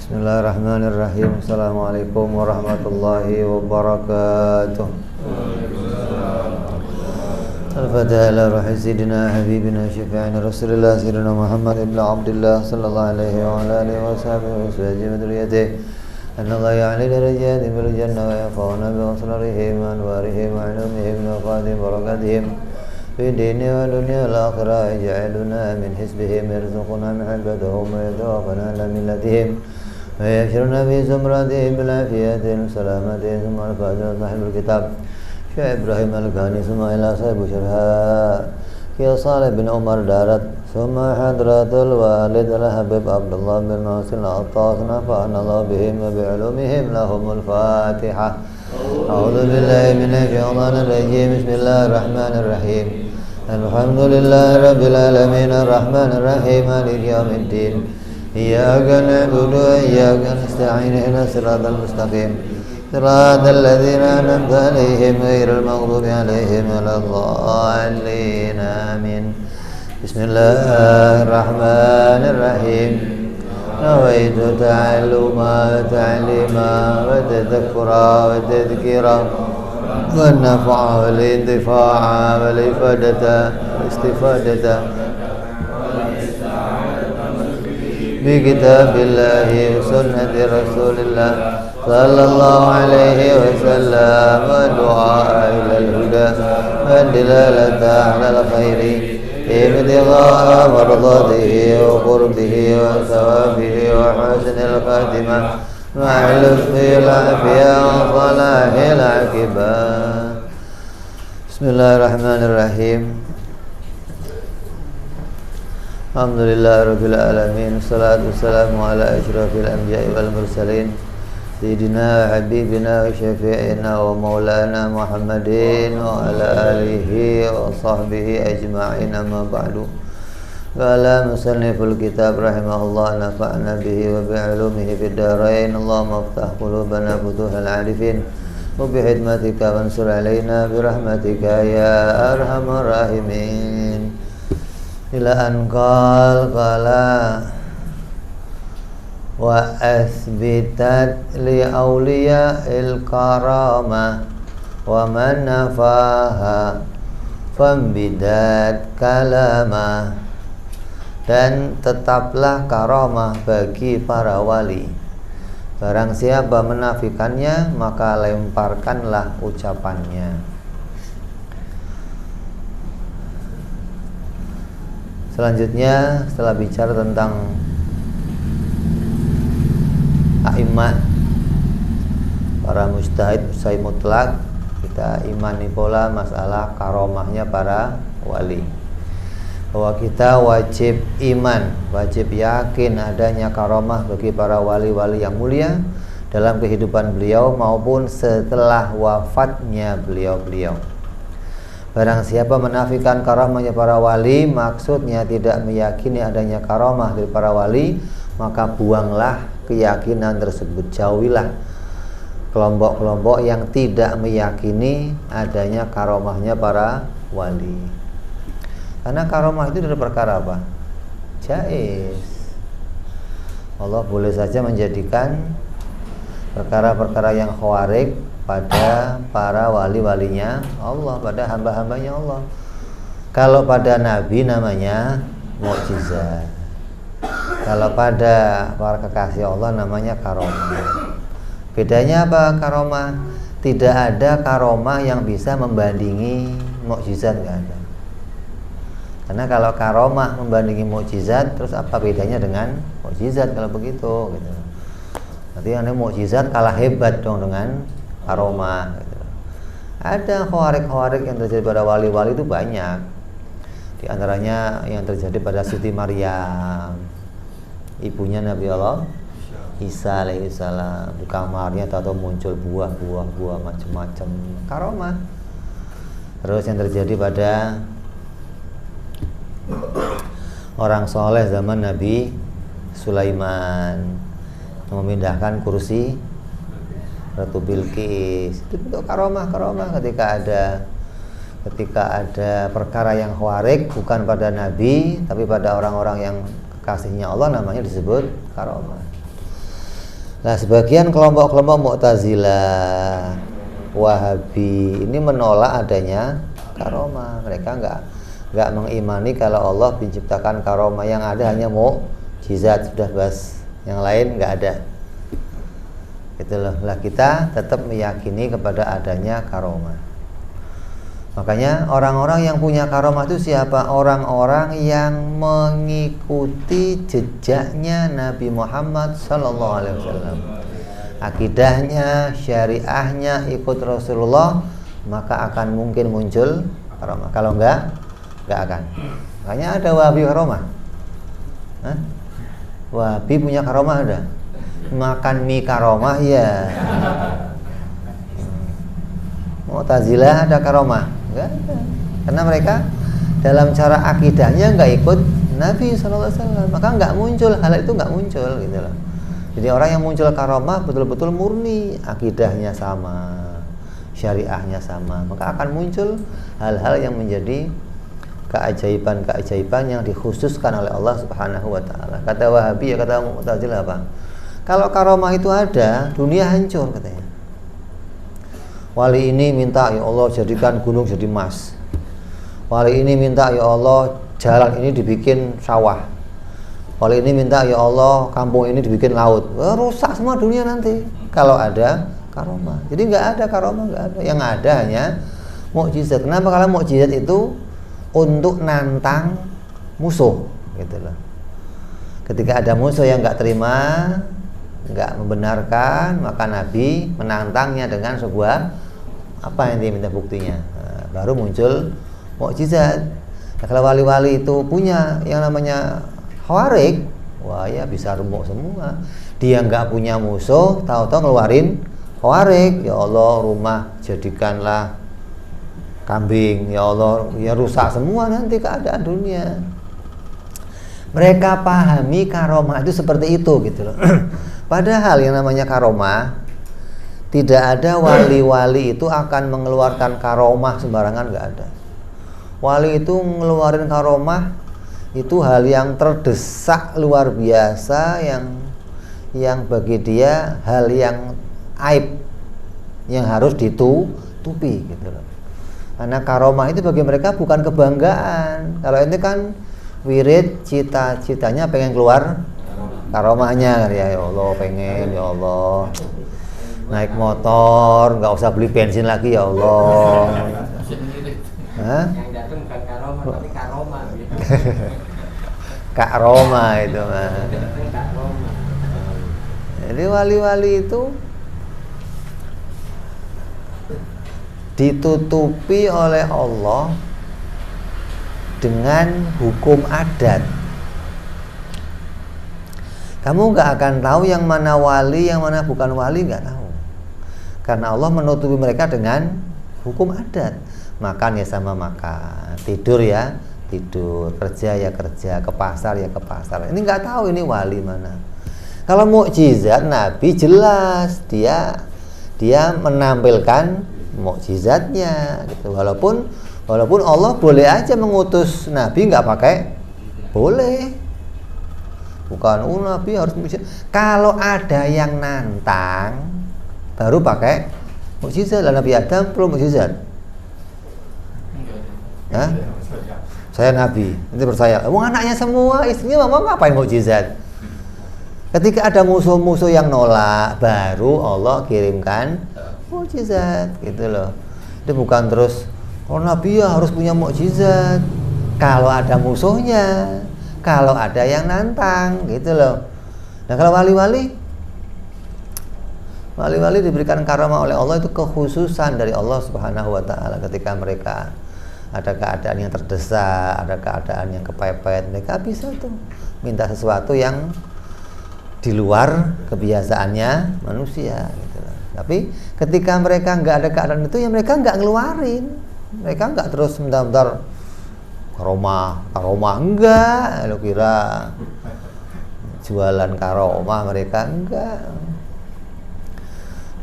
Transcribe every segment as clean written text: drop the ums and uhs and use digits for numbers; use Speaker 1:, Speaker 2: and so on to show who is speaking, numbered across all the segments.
Speaker 1: Bismillahirrahmanirrahim. Assalamualaikum warahmatullahi wabarakatuh. Al-Fatiha ila ruhi Sayyidina Habibina Syafi'ina Rasulullah Sayyidina Muhammad ibn Abdullah sallallahu alaihi wa ala alihi wa sahbihi wa sallam wa duriyatihi anna Allah ya'li darajati bil jannah wa yafa'una bi asrarihim wa anwarihim wa ilmihim wa qadhim barakatihim fi dini wa dunya al-akhirah ja'aluna min hisbihim yarzuquna mahabbatahum wa yadawqana ala millatihim ويشرنا في زمرتهم بالعافية والسلامة ثم الفاتحة صاحب الكتاب شيخ إبراهيم الغاني ثم إلى صاحب شرها يا صالح بن عمر دارت ثم حضرة الوالد الحبيب عبد الله بن محسن العطاس نفعنا الله بهم وبعلومهم لهم الفاتحة أعوذ بالله من الشيطان الرجيم بسم الله الرحمن الرحيم الحمد لله رب العالمين الرحمن الرحيم مالك يوم الدين إياك نعبد وإياك نستعين اهدنا الصراط المستقيم صراط الذين أنعمت عليهم غير المغضوب عليهم ولا الضالين آمين بسم الله الرحمن الرحيم نويت تعلما وتعليما وتذكرا وتذكيرا والنفع والانتفاع والإفادة والاستفادة بكتاب الله وسنة رسول الله صلى الله عليه وسلم والدعاء إلى الهدى والدلالة على الخير ابتغاء مرضاته وقربه وثوابه وحسن الخاتمة مع اللطف والعافية وصلاح العاقبة. بسم الله الرحمن الرحيم. Alhamdulillah Rabbil Alamin. Assalatu wassalamu ala ashrafil anbiya'i wal mursalin Sayyidina wa habibina wa syafi'ina wa maulana Muhammadin wa ala alihi wa sahbihi ajma'in amma ba'du. Wa ala musanniful kitab rahimahullah nafa'na bihi wa bi'ulumihi fid darain. Allahumma aftah qulubana futuhal arifin wa bihidmatika wansur alaina birahmatika ya arhamar rahimin. Ila anqal qala wa asbitat li awliya il karama wa man nafaha fambidat kalama. Dan tetaplah karamah bagi para wali, barang siapa menafikannya maka lemparkanlah ucapannya. Selanjutnya setelah bicara tentang a'imah, para mujtahid mutlak, kita imani pula masalah karomahnya para wali, bahwa kita wajib iman, wajib yakin adanya karomah bagi para wali-wali yang mulia dalam kehidupan beliau maupun setelah wafatnya beliau-beliau. Barang siapa menafikan karamahnya para wali, maksudnya tidak meyakini adanya karamah dari para wali, maka buanglah keyakinan tersebut. Jauhilah kelompok-kelompok yang tidak meyakini adanya karamahnya para wali. Karena karamah itu dari perkara apa? Jaiz. Allah boleh saja menjadikan perkara-perkara yang khawarik pada para wali-walinya Allah, pada hamba-hambanya Allah. Kalau pada Nabi namanya mukjizat, kalau pada para kekasih Allah namanya karomah. Bedanya apa karomah? Tidak ada karomah yang bisa membandingi mukjizat, nggak ada. Karena kalau karomah membandingi mukjizat, terus apa bedanya dengan mukjizat kalau begitu? Gitu. Nanti yang mukjizat kalah hebat dong dengan karomah gitu. Ada khawarik-khawarik yang terjadi pada wali-wali itu banyak. Di antaranya yang terjadi pada Siti Maryam, ibunya Nabi Allah Isa alaihissalam. Di kamarnya tahu muncul buah-buah macam-macam, karomah. Terus yang terjadi pada orang soleh zaman Nabi Sulaiman, memindahkan kursi Ratu Bilqis, itu bentuk karomah ketika ada perkara yang khawarik bukan pada Nabi tapi pada orang-orang yang kekasihnya Allah, namanya disebut karomah. Nah, sebagian kelompok-kelompok Mu'tazilah, Wahabi ini menolak adanya karomah. Mereka nggak mengimani kalau Allah menciptakan karomah. Yang ada hanya mukjizat, sudah bas. Yang lain nggak ada. Gitu loh. Lah kita tetap meyakini kepada adanya karomah. Makanya orang-orang yang punya karomah itu siapa? Orang-orang yang mengikuti jejaknya Nabi Muhammad SAW. Akidahnya, syariahnya ikut Rasulullah, maka akan mungkin muncul karomah. Kalau enggak akan. Makanya ada Wahabi karomah. Wahabi punya karomah ada. Makan mie karomah ya. Mu'tazilah ada karomah. Enggak ada. Karena mereka dalam cara akidahnya enggak ikut Nabi SAW, maka enggak muncul, hal itu enggak muncul gitu loh. Jadi orang yang muncul karomah betul-betul murni, akidahnya sama, syariahnya sama, maka akan muncul hal-hal yang menjadi keajaiban-keajaiban yang dikhususkan oleh Allah Subhanahu wa taala. Kata Wahabi, ya kata Mu'tazilah apa? Kalau karomah itu ada, dunia hancur katanya. Wali ini minta, ya Allah jadikan gunung jadi emas. Wali ini minta, ya Allah jalan ini dibikin sawah. Wali ini minta, ya Allah kampung ini dibikin laut. Rusak semua dunia nanti kalau ada karomah. Jadi nggak ada karomah, nggak ada. Yang ada hanya mukjizat. Kenapa? Kalau mukjizat itu untuk nantang musuh, gitu loh. Ketika ada musuh yang nggak terima, nggak membenarkan, maka Nabi menantangnya dengan sebuah apa yang dia minta buktinya. Nah, baru muncul mukjizat. Nah, kalau wali-wali itu punya yang namanya khawarik, wah ya bisa remuk semua. Dia nggak punya musuh, tahu-tahu ngeluarin khawarik. Ya Allah, rumah jadikanlah kambing. Ya Allah, ya rusak semua nanti keadaan dunia. Mereka pahami karomah itu seperti itu gitu loh. Padahal yang namanya karomah, tidak ada wali-wali itu akan mengeluarkan karomah sembarangan, nggak ada. Wali itu ngeluarin karomah itu hal yang terdesak luar biasa, yang bagi dia hal yang aib yang harus ditutupi gitu loh. Karena karomah itu bagi mereka bukan kebanggaan. Kalau ini kan wirid, cita-citanya pengen keluar karomahnya kan, ya Allah pengen, ya Allah naik motor, nggak usah beli bensin lagi ya Allah.
Speaker 2: Yang datang bukan karomah tapi karomah.
Speaker 1: Kak Roma itu mah. Jadi wali-wali itu ditutupi oleh Allah dengan hukum adat. Kamu nggak akan tahu yang mana wali, yang mana bukan wali, nggak tahu. Karena Allah menutupi mereka dengan hukum adat. Makan ya sama makan, tidur ya tidur, kerja ya kerja, ke pasar ya ke pasar. Ini nggak tahu ini wali mana. Kalau mukjizat Nabi jelas dia menampilkan mukjizatnya gitu. Walaupun Allah boleh aja mengutus Nabi nggak pakai, boleh. Bukan Nabi harus mukjizat. Kalau ada yang nantang baru pakai mukjizat. Lah Nabi Adam perlu mukjizat. Hah? Saya Nabi, nanti percaya. Anaknya semua, istrinya mau ngapain mukjizat? Ketika ada musuh-musuh yang nolak, baru Allah kirimkan mukjizat, gitu loh. Itu bukan terus, kalau Nabi ya harus punya mukjizat. Kalau ada musuhnya, kalau ada yang nantang, gitu loh. Nah kalau wali-wali diberikan karamah oleh Allah itu kekhususan dari Allah Subhanahu wa taala. Ketika mereka ada keadaan yang terdesak, ada keadaan yang kepepet, mereka bisa tuh minta sesuatu yang di luar kebiasaannya manusia gitu. Tapi ketika mereka nggak ada keadaan itu, ya mereka nggak ngeluarin, mereka nggak terus bentar-bentar karomah enggak. Lo kira jualan karomah, mereka enggak.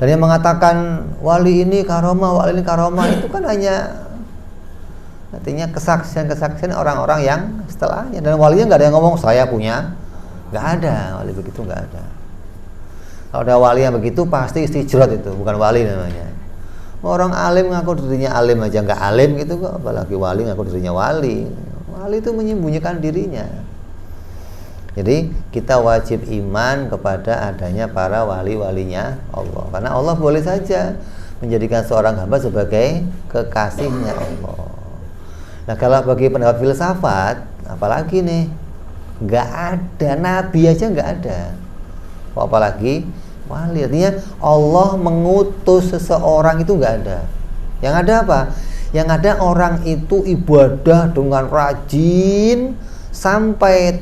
Speaker 1: Dan yang mengatakan wali ini karomah itu kan hanya artinya kesaksian orang-orang yang setelahnya. Dan walinya nggak ada yang ngomong saya punya, nggak ada. Wali begitu nggak ada. Kalau ada wali yang begitu pasti istijrat, itu bukan wali namanya. Orang alim ngaku dirinya alim aja nggak alim gitu kok, apalagi wali ngaku dirinya wali. Wali itu menyembunyikan dirinya. Jadi kita wajib iman kepada adanya para wali-walinya Allah, karena Allah boleh saja menjadikan seorang hamba sebagai kekasihnya Allah. Nah kalau bagi pendapat filsafat, apalagi nih, nggak ada, nabi aja nggak ada, apalagi wali. Artinya Allah mengutus seseorang itu nggak ada. Yang ada apa? Yang ada orang itu ibadah dengan rajin sampai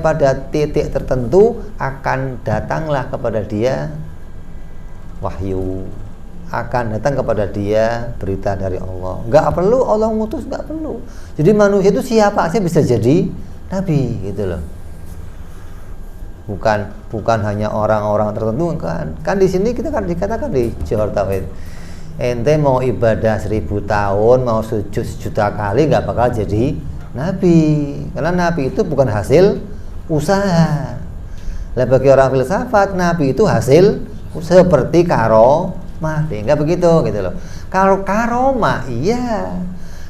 Speaker 1: pada titik tertentu akan datanglah kepada dia wahyu, akan datang kepada dia berita dari Allah. Nggak perlu Allah mengutus, nggak perlu. Jadi manusia itu siapa aja bisa jadi nabi gitu loh. Bukan hanya orang-orang tertentu kan di sini kita kan dikatakan di Johor Tauhid, ente mau ibadah 1000 tahun, mau sujud 1.000.000 kali nggak bakal jadi nabi, karena nabi itu bukan hasil usaha. Lah bagi orang filsafat, nabi itu hasil seperti karomah, nggak begitu gitu loh. Kalau karomah iya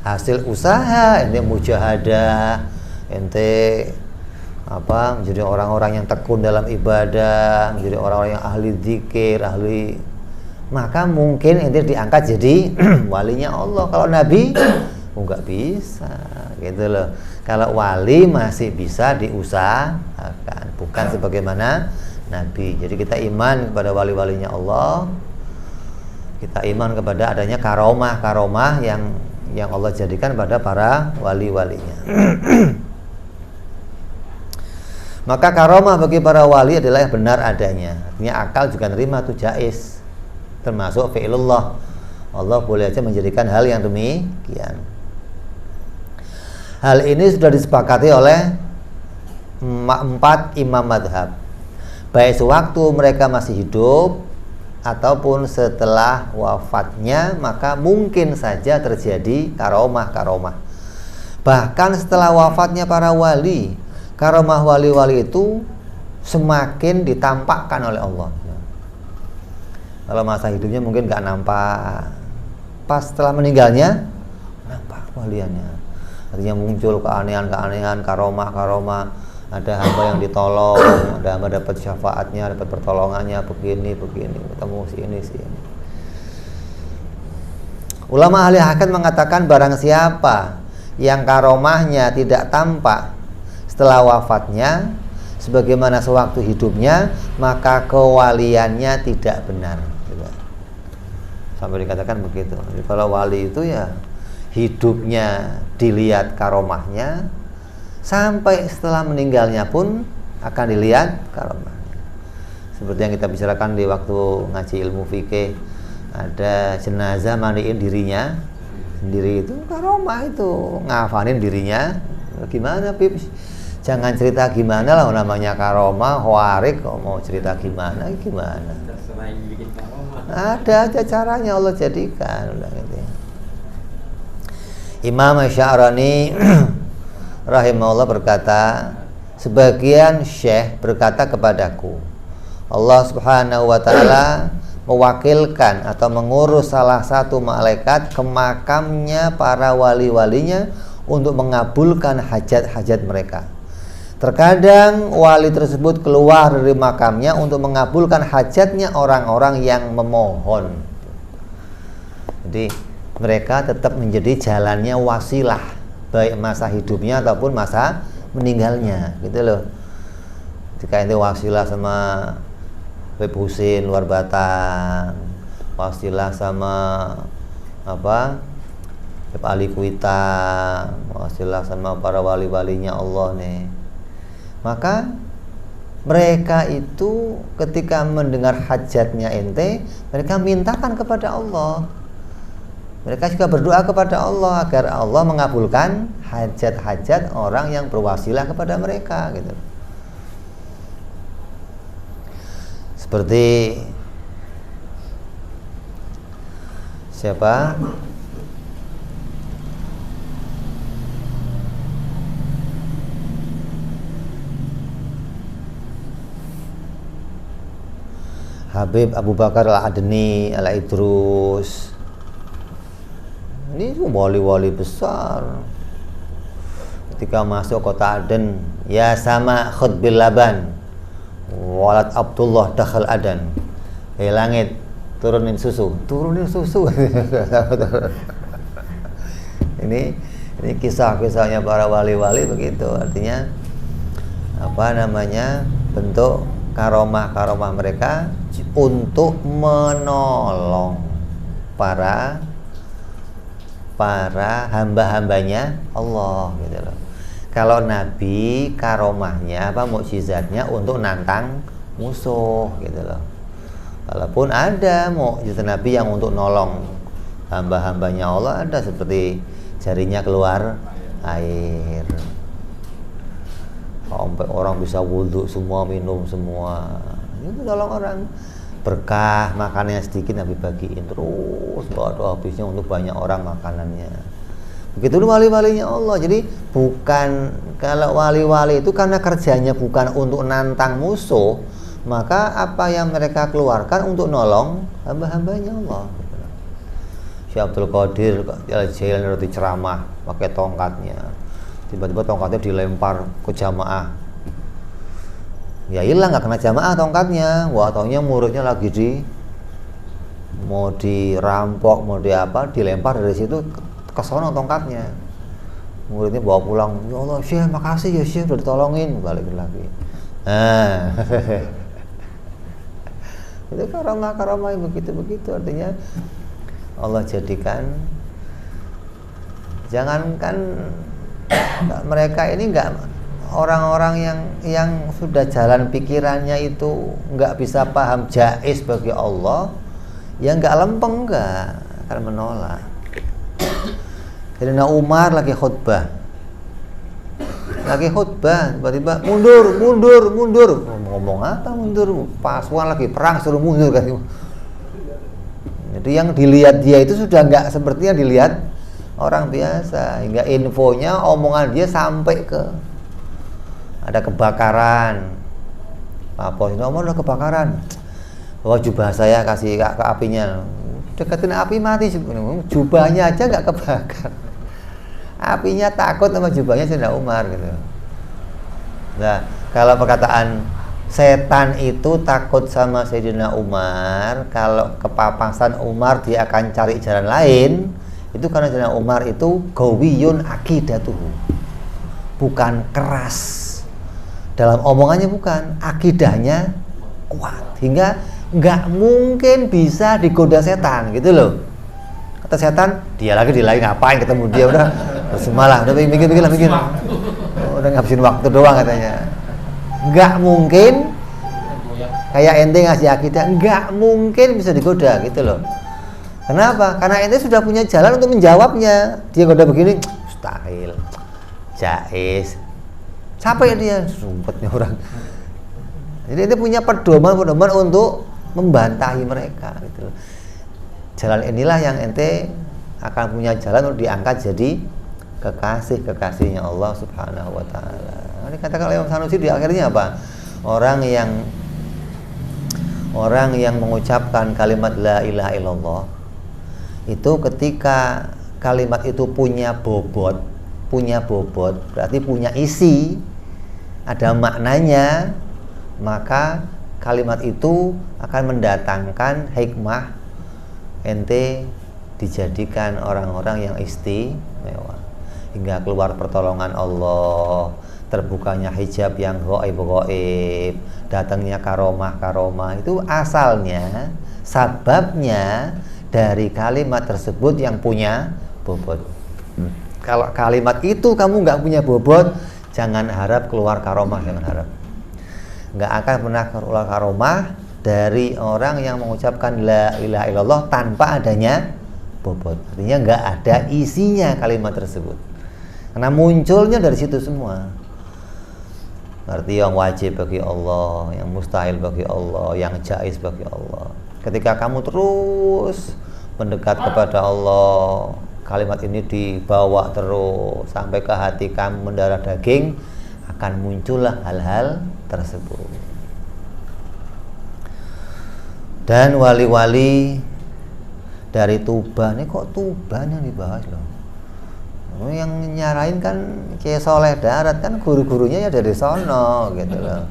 Speaker 1: hasil usaha, ente mujahadah, ente menjadi orang-orang yang tekun dalam ibadah, menjadi orang-orang yang ahli zikir, maka mungkin ente diangkat jadi walinya Allah. Kalau nabi nggak bisa gitu loh. Kalau wali masih bisa diusahakan, bukan sebagaimana nabi. Jadi kita iman kepada wali-walinya Allah, kita iman kepada adanya karomah yang Allah jadikan pada para wali-walinya. Maka karomah bagi para wali adalah yang benar adanya. Artinya akal juga nerima itu jaiz, termasuk fi'lullah. Allah boleh aja menjadikan hal yang demikian. Hal ini sudah disepakati oleh 4 imam madhab, baik sewaktu mereka masih hidup ataupun setelah wafatnya, maka mungkin saja terjadi karomah. Bahkan setelah wafatnya para wali, karomah wali-wali itu semakin ditampakkan oleh Allah. Kalau masa hidupnya mungkin nggak nampak, pas setelah meninggalnya nampak waliannya. Artinya muncul keanehan, karomah. Ada hamba yang ditolong, ada hamba dapat syafaatnya, dapat pertolongannya, begini, ketemu sini. Ulama ahli hakikat mengatakan barang siapa yang karomahnya tidak tampak setelah wafatnya sebagaimana sewaktu hidupnya, maka kewaliannya tidak benar. Sampai dikatakan begitu. Jadi kalau wali itu ya hidupnya dilihat karomahnya, sampai setelah meninggalnya pun akan dilihat karomahnya. Seperti yang kita bicarakan di waktu ngaji ilmu fikih, ada jenazah mandiin dirinya sendiri, itu karomah, itu ngafanin dirinya. Gimana Pip? Jangan cerita gimana lah, namanya karomah, warik kok mau cerita gimana. Ada aja caranya Allah jadikan. Gitu. Imam Sya'rani rahimahullah berkata, sebagian syekh berkata kepadaku, Allah subhanahu wa ta'ala mewakilkan atau mengurus salah satu malaikat ke makamnya para wali-walinya untuk mengabulkan hajat-hajat mereka. Terkadang wali tersebut keluar dari makamnya untuk mengabulkan hajatnya orang-orang yang memohon. Jadi mereka tetap menjadi jalannya wasilah, baik masa hidupnya ataupun masa meninggalnya, gitu loh. Jika itu wasilah sama Habib Husin luar Batang, wasilah sama Habib Ali Kuitang, wasilah sama para wali-walinya Allah nih, maka mereka itu ketika mendengar hajatnya ente, mereka mintakan kepada Allah. Mereka juga berdoa kepada Allah agar Allah mengabulkan hajat-hajat orang yang berwasilah kepada mereka, gitu. Seperti siapa? Habib Abu Bakar Al-Adni, Al-Idrus. Ini wali-wali besar. Ketika masuk kota Aden, ya sama khutbil laban, walad Abdullah dakhal Aden. Hei langit, turunin susu. Ini kisah-kisahnya para wali-wali begitu. Artinya bentuk karomah mereka untuk menolong para hamba-hambanya Allah gitu loh. Kalau Nabi karomahnya mukjizatnya untuk nantang musuh gitu loh. Walaupun ada mukjizat Nabi yang untuk nolong hamba-hambanya Allah, ada seperti jarinya keluar air, sampai orang bisa wudhu semua, minum semua, itu tolong orang. Berkah makanannya sedikit Nabi bagiin terus, nggak ada habisnya untuk banyak orang makanannya. Begitu wali-walinya Allah. Jadi bukan, kalau wali-wali itu karena kerjanya bukan untuk nantang musuh, maka apa yang mereka keluarkan untuk nolong hamba-hambanya Allah. Syekh Abdul Qadir Al-Jailani roti ceramah pakai tongkatnya, tiba-tiba tongkatnya dilempar ke jamaah, ya hilang, nggak kena jamaah tongkatnya. Wah, taunya muridnya lagi mau dirampok, mau dilempar dari situ ke sono tongkatnya. Muridnya bawa pulang, ya Allah Syekh, makasih ya Syekh udah ditolongin, balik lagi. Nah itu karomah yang begitu. Artinya Allah jadikan, jangankan mereka ini, enggak, orang-orang yang sudah jalan pikirannya itu enggak bisa paham jaiz bagi Allah, yang enggak lempeng, enggak akan menolak. Sayyidina Umar lagi khutbah, tiba-tiba mundur. Ngomong apa mundur? Pasukan lagi perang suruh mundur kan. Jadi yang dilihat dia itu sudah enggak seperti yang dilihat orang biasa, hingga infonya, omongan dia sampai ke ada kebakaran. Sayyidina Umar ada kebakaran. Bawa jubah saya, kasih ke apinya. Deketin api mati, jubahnya aja nggak kebakar. Apinya takut sama jubahnya Sayyidina Umar gitu. Nah, kalau perkataan setan itu takut sama Sayyidina Umar, kalau kepapasan Umar dia akan cari jalan lain, itu karena Sayyidina Umar itu gawiyun akidatuhu, bukan keras dalam omongannya, bukan, akidahnya kuat hingga nggak mungkin bisa digoda setan gitu loh. Kata setan, dia lagi di lain, ngapain ketemu dia, udah semalah, udah mikir, udah ngabisin waktu doang katanya. Nggak mungkin, kayak ente ngasih akidah, nggak mungkin bisa digoda gitu loh. Kenapa? Karena ente sudah punya jalan untuk menjawabnya. Dia goda begini, mustahil, jaiz, capek dia, sumpetnya orang. Jadi ente punya pedoman untuk membantahi mereka gitu. Jalan inilah yang ente akan punya jalan untuk diangkat jadi kekasihnya Allah Subhanahu wa taala. Ini katakan Imam Sanusi di akhirnya apa? Orang yang mengucapkan kalimat la ilaha illallah itu, ketika kalimat itu punya bobot, berarti punya isi, ada maknanya, maka kalimat itu akan mendatangkan hikmah, ente dijadikan orang-orang yang istimewa, hingga keluar pertolongan Allah, terbukanya hijab yang gaib, datangnya karomah, itu asalnya, sababnya dari kalimat tersebut yang punya bobot. Kalau kalimat itu kamu nggak punya bobot, jangan harap keluar karomah, jangan harap. Nggak akan pernah keluar karomah dari orang yang mengucapkan la ilaha illallah tanpa adanya bobot. Artinya nggak ada isinya kalimat tersebut, karena munculnya dari situ semua. Arti yang wajib bagi Allah, yang mustahil bagi Allah, yang jaiz bagi Allah. Ketika kamu terus mendekat kepada Allah, kalimat ini dibawa terus sampai ke hati kamu, mendarah daging, akan muncullah hal-hal tersebut. Dan wali-wali dari Tuban, ini kok Tuban yang dibahas loh. Yang nyarain kan Kiai Soleh Darat, kan guru-gurunya ya dari sono gitu loh.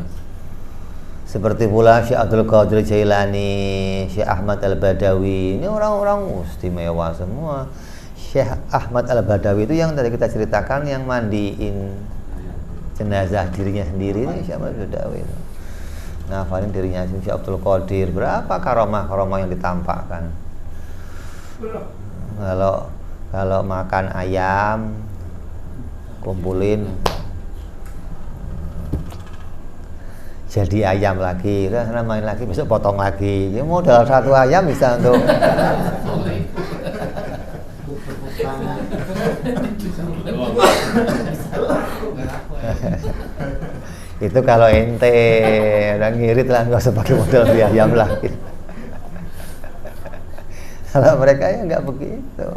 Speaker 1: Seperti pula Syekh Abdul Qadir Jailani, Syekh Ahmad Al-Badawi, ini orang-orang istimewa semua. Syekh Ahmad Al-Badawi itu yang tadi kita ceritakan, yang mandiin jenazah dirinya sendiri, ini Syekh Ahmad Al-Badawi itu. Ngafalin dirinya sendiri. Syekh Abdul Qadir, berapa karomah-karomah yang ditampakkan. Kalau makan ayam, kumpulin jadi ayam lagi, udah main lagi, besok potong lagi. Ya modal satu ayam bisa untuk itu kalau ente udah ngirit lah, nggak usah pakai modal beli ayam lagi. Kalau mereka ya nggak begitu.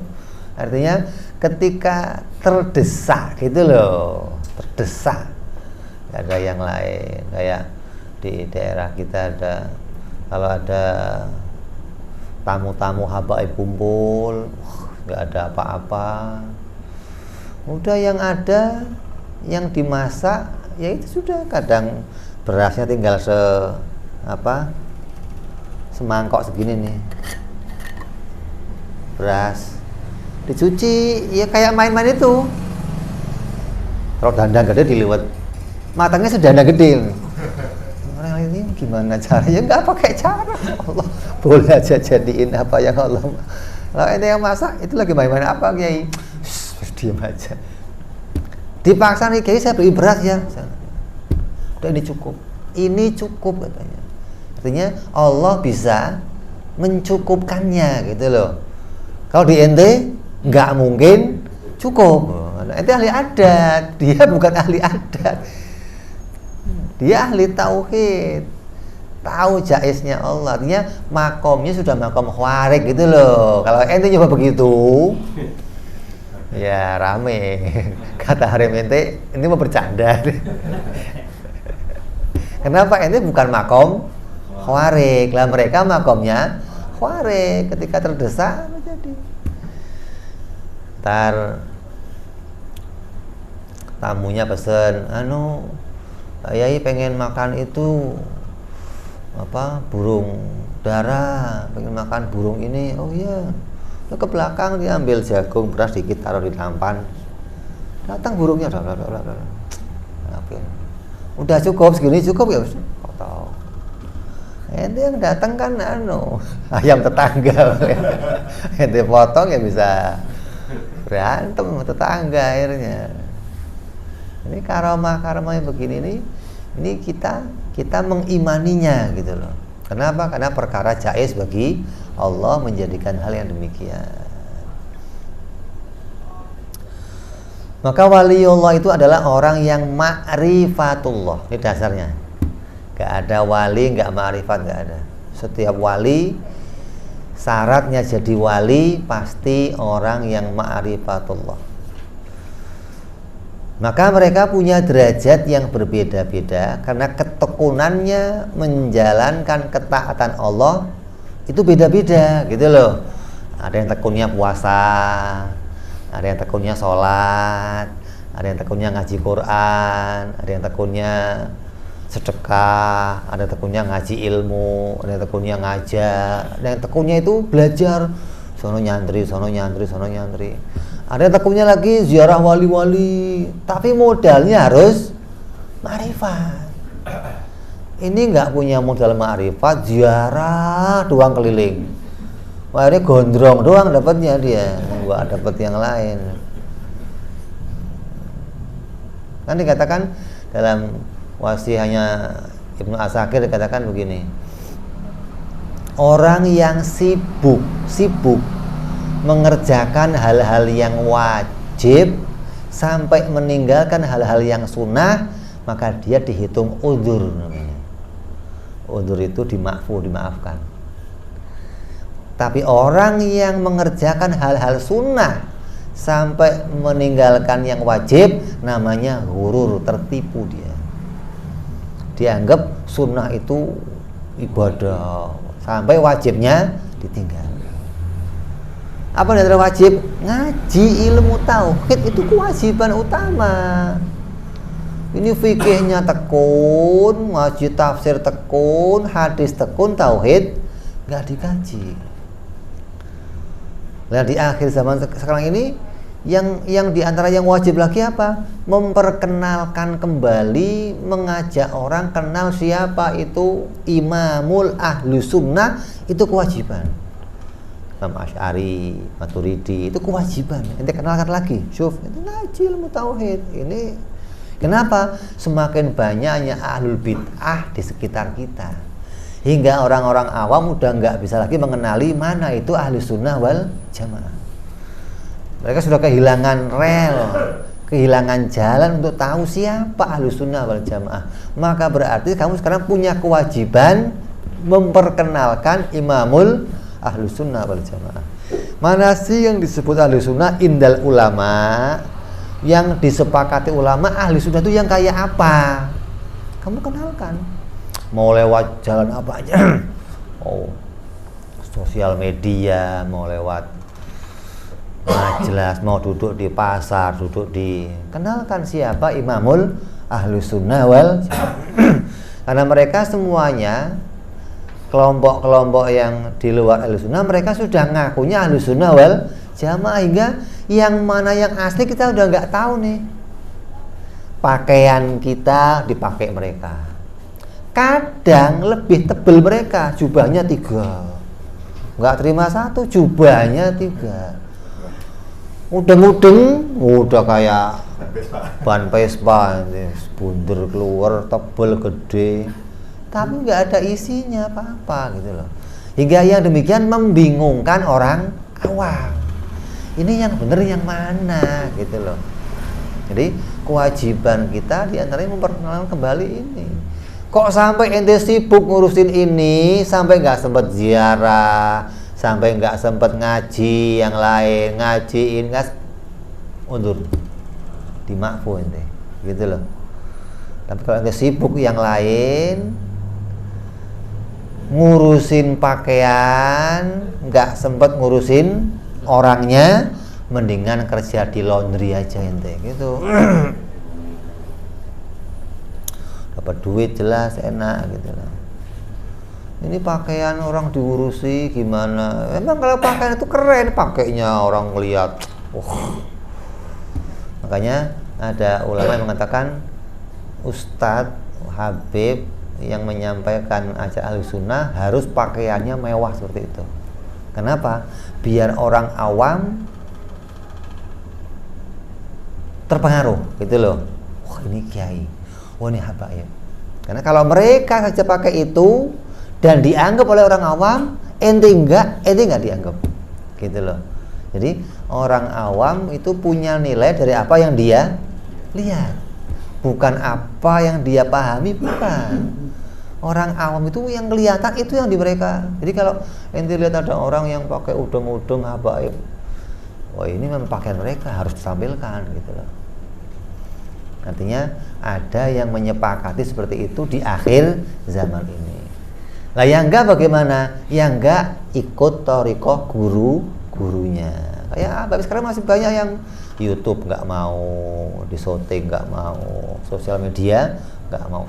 Speaker 1: Artinya ketika terdesak gitu loh, terdesak, nggak ada yang lain. Kayak di daerah kita ada, kalau ada tamu-tamu habaib kumpul, nggak ada apa-apa, udah yang ada yang dimasak ya itu sudah. Kadang berasnya tinggal semangkok segini nih beras, dicuci ya kayak main-main itu. Kalau dandang gede diliwet, matangnya sedandang gede. Orang ini gimana caranya? Nggak pakai cara. Allah boleh aja jadiin apa yang Allah. Kalau ini yang masak itu lagi main-main apa Kiai? Diam aja. Dipaksa nih Kiai, saya beli beras ya. Udah ini cukup katanya. Artinya Allah bisa mencukupkannya gitu loh. Kalau di ente nggak mungkin cukup. Ente ahli adat, dia bukan ahli adat. Dia ahli tauhid, tahu jaiznya Allah. Artinya makomnya sudah makom khawarik gitu loh. Kalau ente nyoba begitu, ya rame. Kata Harim ente, ini mau bercanda. Kenapa ente bukan makom khawarik? Lah mereka makomnya khawarik. Ketika terdesak menjadi. Ntar tamunya pesen, Pak Yai pengen makan itu burung dara, pengen makan burung ini. Oh iya, ke belakang dia ambil jagung, beras dikit taruh di nampan, datang burungnya, udah cukup segini, cukup ya, potong. Ente yang datang kan ayam tetangga, ente potong ya bisa berantem tetangga akhirnya. Ini karomah yang begini ini kita mengimaninya gitu loh. Kenapa? Karena perkara jaiz bagi Allah menjadikan hal yang demikian. Maka waliullah itu adalah orang yang ma'rifatullah. Ini dasarnya. Gak ada wali gak ma'rifat, gak ada. Setiap wali syaratnya jadi wali pasti orang yang ma'rifatullah. Maka mereka punya derajat yang berbeda-beda karena ketekunannya menjalankan ketaatan Allah itu beda-beda gitu loh. Ada yang tekunnya puasa, ada yang tekunnya sholat, ada yang tekunnya ngaji Quran, ada yang tekunnya sedekah, ada yang tekunnya ngaji ilmu, ada yang tekunnya ngajar, ada yang tekunnya itu belajar, sono nyantri. Ada yang tekunnya lagi ziarah wali-wali, tapi modalnya harus ma'rifat. Ini nggak punya modal ma'rifat, ziarah doang keliling. Wah ini gondrong doang dapatnya dia, nggak dapat yang lain. Kan dikatakan dalam wasiahnya Ibnu Asakir dikatakan begini. Orang yang sibuk mengerjakan hal-hal yang wajib sampai meninggalkan hal-hal yang sunnah, maka dia dihitung udzur namanya. Udzur itu dimaafkan. Tapi orang yang mengerjakan hal-hal sunnah sampai meninggalkan yang wajib, namanya ghurur, tertipu dia. Dianggap sunnah itu ibadah, sampai wajibnya ditinggal. Apa yang wajib? Ngaji ilmu tauhid itu kewajiban utama. Ini fikihnya tekun, ngaji tafsir tekun, hadis tekun, tauhid nggak dikaji. Nah di akhir zaman sekarang ini yang diantara yang wajib lagi apa? Memperkenalkan kembali, mengajak orang kenal siapa itu Imamul Ahlu Sunnah, itu kewajiban. Imam Asy'ari, Maturidi, itu kewajiban. Ente kenalkan lagi, syuf, itu ngaji ilmu tauhid. Ini kenapa? Semakin banyaknya ahlul bid'ah di sekitar kita, hingga orang-orang awam udah nggak bisa lagi mengenali mana itu ahli sunnah wal jamaah. Mereka sudah kehilangan rel, kehilangan jalan untuk tahu siapa ahli sunnah wal jamaah. Maka berarti kamu sekarang punya kewajiban memperkenalkan imamul ahli sunnah wal jamaah. Mana sih yang disebut ahli sunnah indal ulama? Yang disepakati ulama ahli sunnah itu yang kayak apa? Kamu kenalkan. Mau lewat jalan apa aja, sosial media, mau lewat majelis, mau duduk di pasar, kenalkan siapa imamul ahli sunnah wal karena mereka semuanya kelompok-kelompok yang di luar ahli sunnah, mereka sudah ngakunya ahli sunnah wal jamaah, hingga yang mana yang asli kita udah nggak tahu nih. Pakaian kita dipakai mereka, kadang lebih tebal mereka, jubahnya 3, nggak terima 1, jubahnya 3, udeng-udeng udah kayak ban Vespa, bunder keluar, tebal gede, tapi nggak ada isinya apa-apa gitu loh. Hingga yang demikian membingungkan orang awam. Ini yang benar yang mana gitu loh. Jadi kewajiban kita diantaranya memperkenalkan kembali ini. Kok sampai ente sibuk ngurusin ini, sampai nggak sempat ziarah, sampai nggak sempat ngaji yang lain, ngajiin nggak undur, dimakfu ente, gitu loh. Tapi kalau ente sibuk yang lain, ngurusin pakaian, nggak sempat ngurusin orangnya, mendingan kerja di laundry aja ente, gitu. Dapat duit jelas enak gitu loh. Ini pakaian orang diurusi gimana? Emang kalau pakaian itu keren, pakainya orang ngeliat. Makanya ada ulama yang mengatakan Ustadz Habib yang menyampaikan ajaran ahli sunnah harus pakaiannya mewah seperti itu. Kenapa? Biar orang awam terpengaruh gitu loh. Wah ini kiai, wah ini habaib. Karena kalau mereka saja pakai itu dan dianggap oleh orang awam, ente enggak dianggap gitu loh. Jadi orang awam itu punya nilai dari apa yang dia lihat, bukan apa yang dia pahami, bukan. Orang awam itu yang kelihatan itu yang di mereka. Jadi kalau ente lihat ada orang yang pakai udeng-udeng habaib, wah ini memang pakaian mereka harus ditampilkan gitu loh. Artinya ada yang menyepakati seperti itu di akhir zaman ini. Lah yang enggak bagaimana? Yang enggak ikut thariqah guru-gurunya. Kayak tapi sekarang masih banyak yang YouTube nggak mau, di syuting nggak mau, sosial media nggak mau,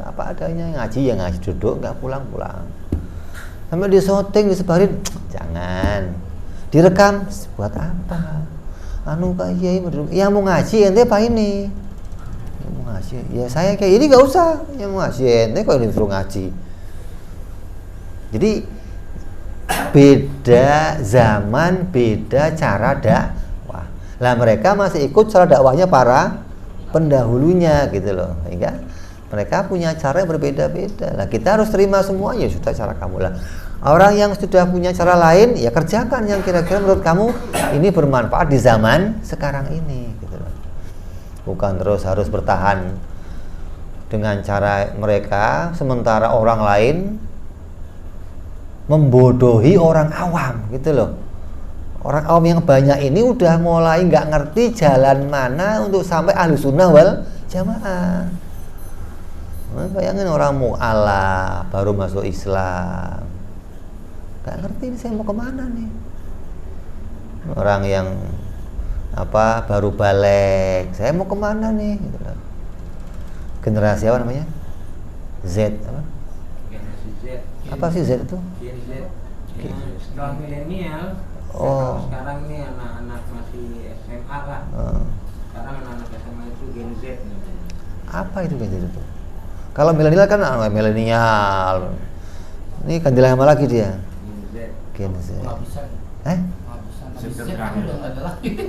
Speaker 1: apa adanya, ngaji ya ngaji, duduk nggak pulang-pulang. Sampai di syuting disebarin, jangan direkam, buat apa? Anu kayak yang mau ngaji ente apa ini? Yang mau ngaji, ya saya kayak ini nggak usah. Yang mau ngaji ente kok disuruh ngaji. Jadi beda zaman, beda cara dakwah. Lah mereka masih ikut cara dakwahnya para pendahulunya gitu loh. Sehingga mereka punya cara yang berbeda-beda. Lah kita harus terima semuanya, sudah cara kamu lah. Orang yang sudah punya cara lain, ya kerjakan yang kira-kira menurut kamu ini bermanfaat di zaman sekarang ini gitu loh. Bukan terus harus bertahan dengan cara mereka, sementara orang lain membodohi orang awam gitu loh. Orang awam yang banyak ini udah mulai nggak ngerti jalan mana untuk sampai ahlu sunnah wal jamaah. Bayangin orang mu'alaf baru masuk Islam, nggak ngerti ini saya mau kemana nih. Orang yang baru balik, saya mau kemana nih gitu loh. Generasi apa namanya? Z apa?
Speaker 2: Generasi Z.
Speaker 1: Apa sih Z itu?
Speaker 2: Gen Z. Setelah milenial.
Speaker 1: Oh.
Speaker 2: Sekarang ini anak-anak masih SMA lah. Sekarang anak-anak SMA itu Gen Z namanya.
Speaker 1: Apa itu Gen Z itu? Kalau milenial kan milenial. Ini ganti nama lagi dia. Gen Z.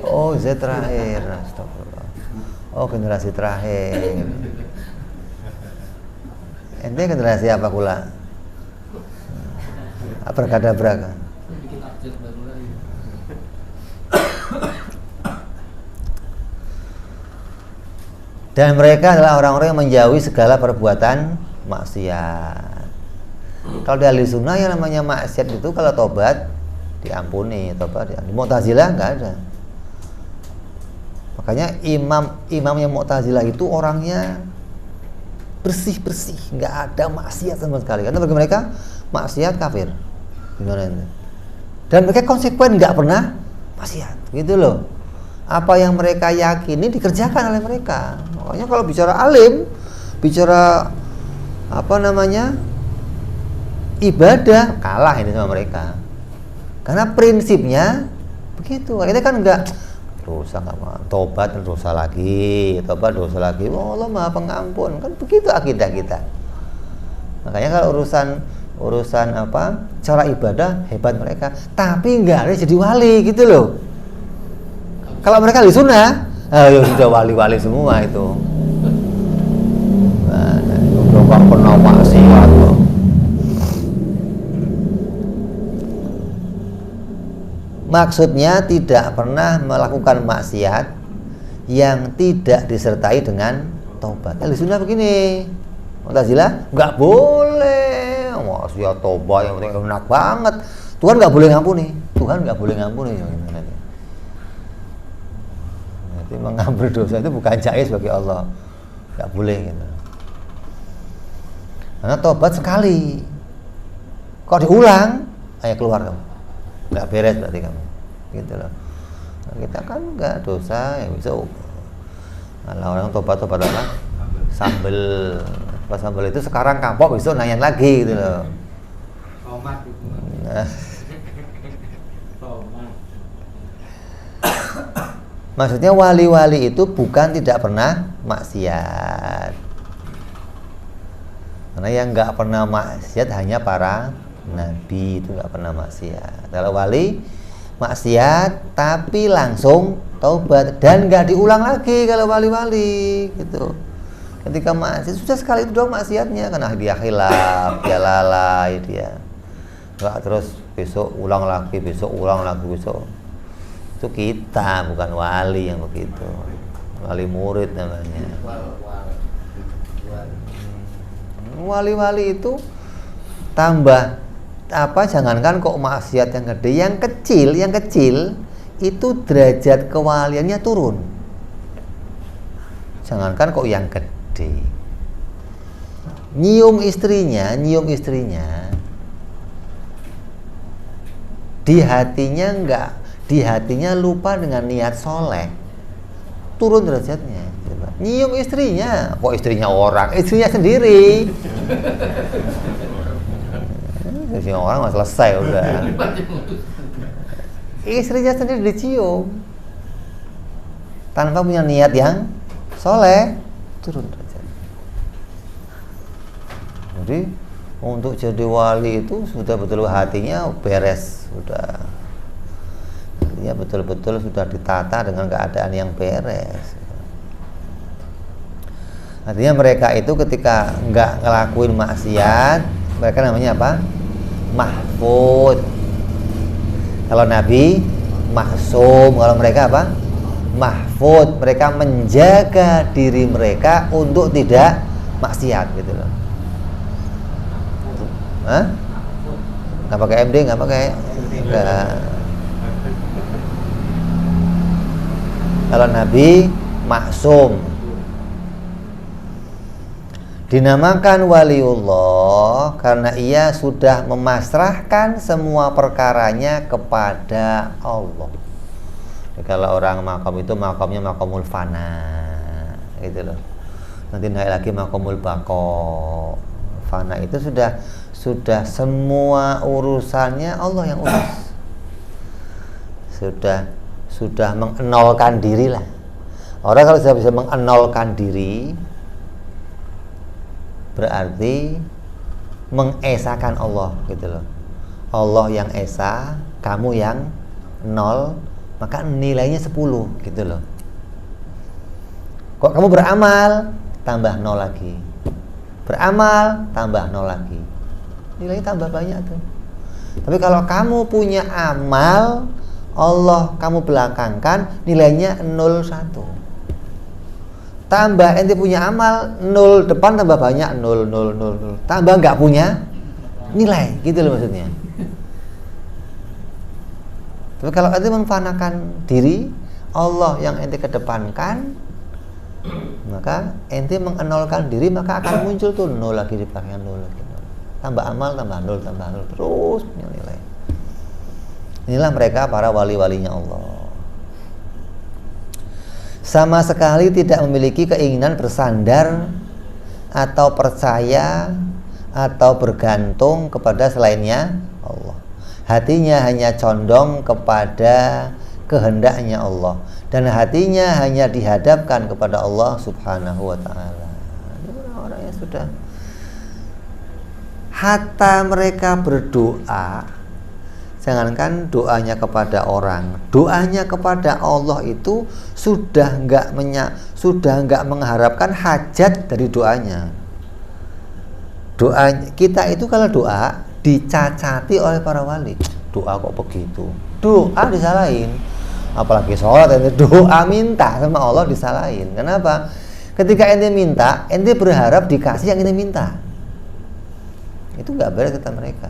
Speaker 1: Oh, Z terakhir. Astagfirullah. Oh, generasi terakhir. Ente generasi apa kula? Abrakadabra kan? Dan mereka adalah orang-orang yang menjauhi segala perbuatan maksiat. Kalau di ahli sunnah yang namanya maksiat itu kalau tobat diampuni, tobat diampuni. Mu'tazilah nggak ada. Makanya imam yang Mu'tazilah itu orangnya bersih, nggak ada maksiat sama sekali. Karena bagi mereka maksiat kafir. Gimana ini? Dan mereka konsekuen, nggak pernah maksiat, gitu loh. Apa yang mereka yakini dikerjakan oleh mereka. Makanya kalau bicara alim, bicara ibadah, kalah ini sama mereka. Karena prinsipnya begitu. Kita kan enggak dosa, nggak mau tobat, dosa lagi, dosa lagi. Oh, Allah Maha Pengampun. Kan begitu akidah kita. Makanya kalau urusan cara ibadah hebat mereka, tapi enggak ada jadi wali gitu loh. Kalau mereka ahli sunnah, ya sudah wali-wali semua itu. Nah, udah nggak pernah maksiat loh. Maksudnya tidak pernah melakukan maksiat yang tidak disertai dengan taubat. Ahli sunnah begini, Mu'tazilah nggak boleh maksiat taubat yang penting enak banget. Tuhan nggak boleh ngampuni. Tuhan nggak boleh ngampuni. Nanti mengampuni dosa itu bukan jaiz bagi Allah, nggak boleh gitu. Karena taubat sekali, kalau diulang, ayo keluar kamu, nggak beres berarti kamu, gitu loh. Nah, kita kan nggak dosa, ya bisa. Kalau orang tobat apa? Sambel, pas sambel itu sekarang kapok, besok nanyain lagi gitu loh.
Speaker 2: Tomat itu.
Speaker 1: Nah.
Speaker 2: Tomat.
Speaker 1: Maksudnya wali-wali itu bukan tidak pernah maksiat. Karena yang nggak pernah maksiat hanya para nabi, itu nggak pernah maksiat. Kalau wali maksiat tapi langsung taubat dan nggak diulang lagi kalau wali-wali gitu. Ketika maksiat sudah sekali itu doang maksiatnya, karena dia khilaf, dia lalai, dia nggak terus besok ulang lagi, besok ulang lagi, besok. Itu kita, bukan wali yang begitu. Wali murid namanya. Wali-wali itu tambah jangankan kok maksiat yang gede, yang kecil itu derajat kewaliannya turun. Jangankan kok yang gede. Nyium istrinya di hatinya lupa dengan niat soleh, turun derajatnya. Nyium istrinya, kok istrinya orang, istrinya sendiri. Istrinya orang nggak selesai udah. Istrinya sendiri dicium, tanpa punya niat yang soleh, turun derajatnya. Jadi untuk jadi wali itu sudah betul hatinya beres, sudah. Ya betul-betul sudah ditata dengan keadaan yang beres. Artinya mereka itu ketika nggak ngelakuin maksiat, mereka namanya apa? Mahfud. Kalau Nabi maksum, kalau mereka apa? Mahfud. Mereka menjaga diri mereka untuk tidak maksiat gitu loh. Hah? Nggak pakai MD, nggak pakai. Enggak. Kalau Nabi maksum. Dinamakan waliullah karena ia sudah memasrahkan semua perkaranya kepada Allah. Jadi kalau orang makom itu makomnya makomul fana, gitu loh. Nanti naik lagi makomul bako. Fana itu sudah semua urusannya Allah yang urus. Sudah mengenolkan diri lah. Orang kalau sudah bisa mengenolkan diri, berarti mengesakan Allah, gitu loh. Allah yang esa, kamu yang nol, maka nilainya 10, gitu loh. Kok kamu beramal, tambah 0 lagi. Beramal, tambah 0 lagi. Nilainya tambah banyak tuh. Tapi kalau kamu punya amal, Allah kamu belakangkan, nilainya 01. Tambah ente punya amal, 0 depan tambah banyak, 0, 0, 0, 0. Tambah nggak punya nilai, gitu loh maksudnya. Tapi kalau ente memfanakan diri, Allah yang ente kedepankan, maka ente mengenolkan diri, maka akan muncul tuh 0 lagi di belakangnya, 0 lagi, 0. Tambah amal, tambah 0, tambah 0, terus punya nilai. Inilah mereka para wali-walinya Allah. Sama sekali tidak memiliki keinginan bersandar atau percaya atau bergantung kepada selainnya Allah. Hatinya hanya condong kepada kehendaknya Allah, dan hatinya hanya dihadapkan kepada Allah Subhanahu wa ta'ala. Orang-orang yang sudah hatta mereka berdoa, jangankan doanya kepada orang, doanya kepada Allah itu sudah nggak mengharapkan hajat dari doanya. Doa kita itu kalau doa dicacati oleh para wali, doa kok begitu, doa disalahin. Apalagi sholat, ente doa minta sama Allah disalahin. Kenapa? Ketika ente minta, ente berharap dikasih yang ente minta. Itu nggak beres kata mereka.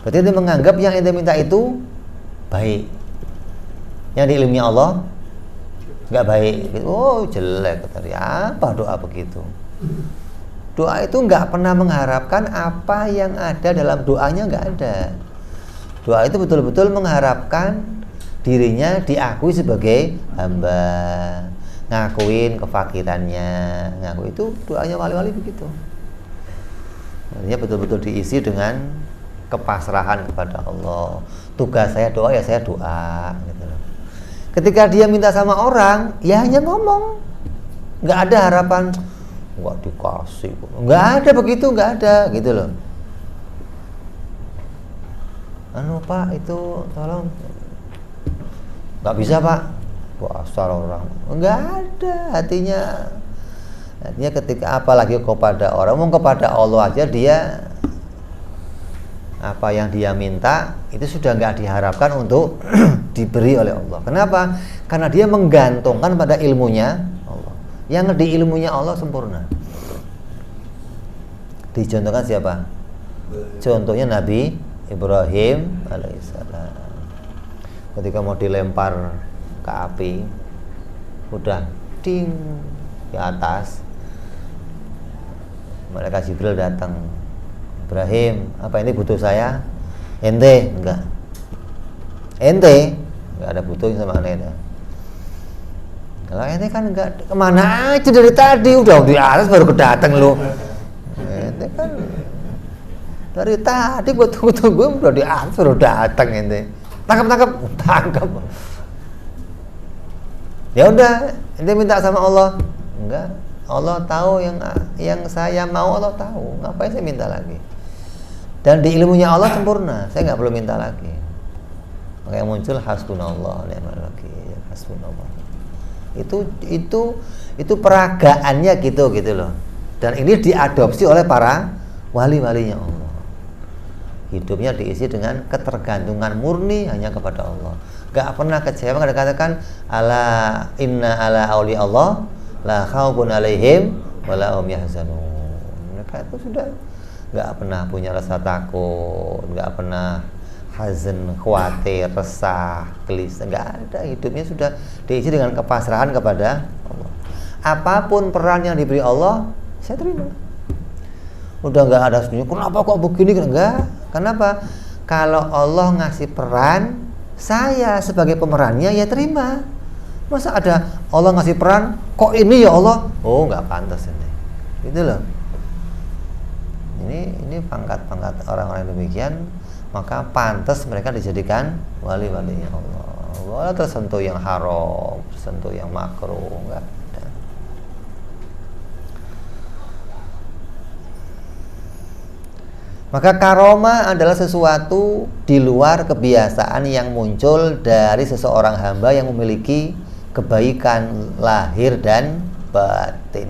Speaker 1: Berarti ente menganggap yang ente minta itu baik, yang diilmi Allah nggak baik. Oh jelek kata dia. Apa doa begitu? Doa itu nggak pernah mengharapkan apa yang ada dalam doanya, nggak ada. Doa itu betul-betul mengharapkan dirinya diakui sebagai hamba, ngakuin kefakirannya, ngaku itu doanya wali-wali begitu. Artinya betul-betul diisi dengan kepasrahan kepada Allah. Tugas saya doa, ya saya doa, gitu loh. Ketika dia minta sama orang, ya hanya ngomong, nggak ada harapan, nggak dikasih, nggak ada begitu, nggak ada, gitu loh. Anu Pak, itu tolong, nggak bisa Pak, asal orang, nggak ada hatinya. Artinya ketika apalagi kepada orang, mau kepada Allah aja dia apa yang dia minta itu sudah nggak diharapkan untuk diberi oleh Allah. Kenapa? Karena dia menggantungkan pada ilmunya Allah. Yang di ilmunya Allah sempurna. Dicontohkan siapa? Contohnya Nabi Ibrahim alaihissalam. Ketika mau dilempar ke api, udah ding di atas, malaikat Jibril datang. Ibrahim, apa ini butuh saya? Ente? Enggak. Ente? Enggak ada butuhnya sama ente. Kalau ente kan enggak, kemana aja dari tadi, udah di atas baru kedateng lu. Ente kan dari tadi gua tunggu udah di atas baru datang ente. Tangkap. Ya udah, ente minta sama Allah. Enggak. Allah tahu yang saya mau, Allah tahu. Ngapain saya minta lagi? Dan di ilmunya Allah sempurna. Saya nggak perlu minta lagi. Makanya muncul hasbunallah ni'mal wakil. Hasbunallah. Itu peragaannya gitu loh. Dan ini diadopsi oleh para wali-walinya Allah. Hidupnya diisi dengan ketergantungan murni hanya kepada Allah. Gak pernah kecewa. Kadang-kadang ala inna ala awli Allah la khaufun alaihim wala hum yahzanun. Mereka itu sudah nggak pernah punya rasa takut, nggak pernah hazan, khawatir, resah, gelisah, nggak ada. Hidupnya sudah diisi dengan kepasrahan kepada Allah. Apapun peran yang diberi Allah, saya terima. udah nggak ada senyum. Kenapa kok begini? Enggak. Kenapa? Kalau Allah ngasih peran, saya sebagai pemerannya ya terima. Masa ada Allah ngasih peran, kok ini ya Allah? Oh, nggak pantas ini. Gitu loh. Ini pangkat-pangkat orang-orang demikian, maka pantas mereka dijadikan wali-walinya Allah. Wala tersentuh yang haram, tersentuh yang makruh, enggak ada. Maka karomah adalah sesuatu di luar kebiasaan yang muncul dari seseorang hamba yang memiliki kebaikan lahir dan batin,